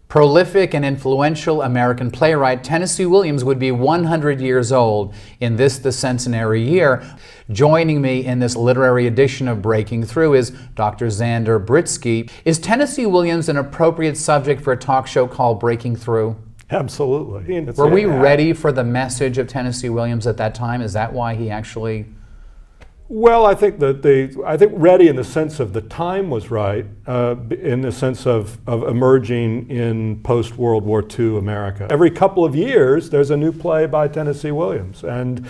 Prolific and influential American playwright Tennessee Williams would be 100 years old in the Centenary year. Joining me in this literary edition of Breaking Through is Dr. Zander Brietzke. Is Tennessee Williams an appropriate subject for a talk show called Breaking Through? Absolutely. Were we ready for the message of Tennessee Williams at that time? Is that why he actually... Well, I think ready in the sense of the time was right, in the sense of emerging in post-World War II America. Every couple of years, there's a new play by Tennessee Williams, and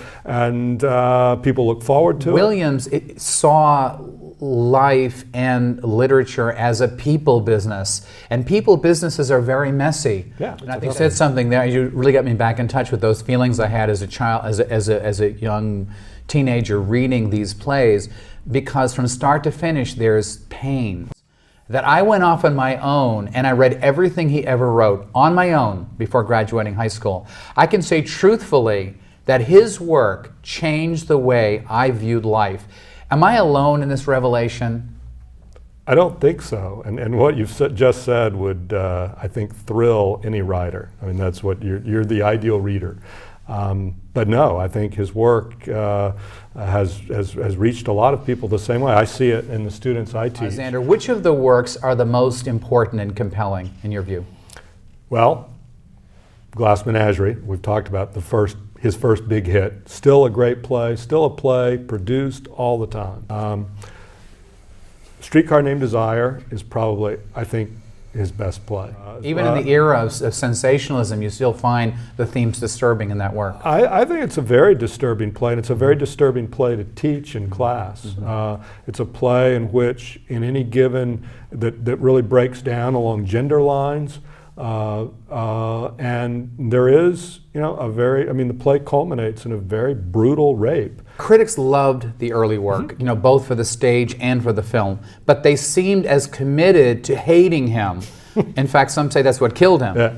people look forward to it. Williams saw life and literature as a people business, and people businesses are very messy. Yeah, and I think you said something there. You really got me back in touch with those feelings I had as a child, as a young teenager reading these plays, because from start to finish there's pain. That I went off on my own and I read everything he ever wrote on my own before graduating high school. I can say truthfully that his work changed the way I viewed life. Am I alone in this revelation? I don't think so, and what you've just said would, I think, thrill any writer. I mean, that's what you're the ideal reader. But no, I think his work has reached a lot of people the same way. I see it in the students I teach. Zander, which of the works are the most important and compelling in your view? Well, Glass Menagerie, we've talked about his first big hit. Still a great play, still a play produced all the time. Streetcar Named Desire is probably, I think, his best play. Even in the era of sensationalism, you still find the themes disturbing in that work. I think it's a very disturbing play, and it's a very disturbing play to teach in class. Mm-hmm. It's a play in which, in any given, that really breaks down along gender lines, and there is, the play culminates in a very brutal rape. Critics loved the early work, both for the stage and for the film, but they seemed as committed to hating him. In fact, some say that's what killed him. Yeah.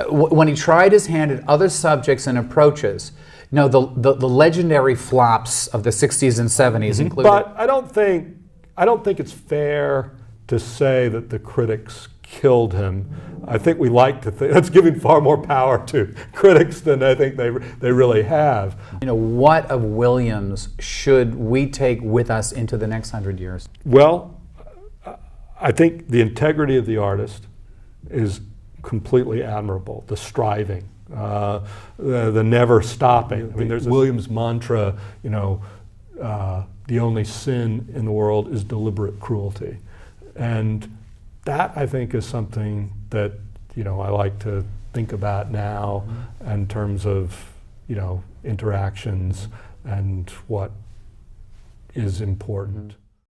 When he tried his hand at other subjects and approaches, the legendary flops of the 60s and 70s included. But I don't think it's fair to say that the critics killed him. I think we like to think that's giving far more power to critics than I think they really have. What of Williams should we take with us into the next 100 years? Well, I think the integrity of the artist is completely admirable. The striving, the never stopping. I mean, there's Williams' mantra. The only sin in the world is deliberate cruelty, and that, I think, is something that I like to think about now in terms of interactions and what is important.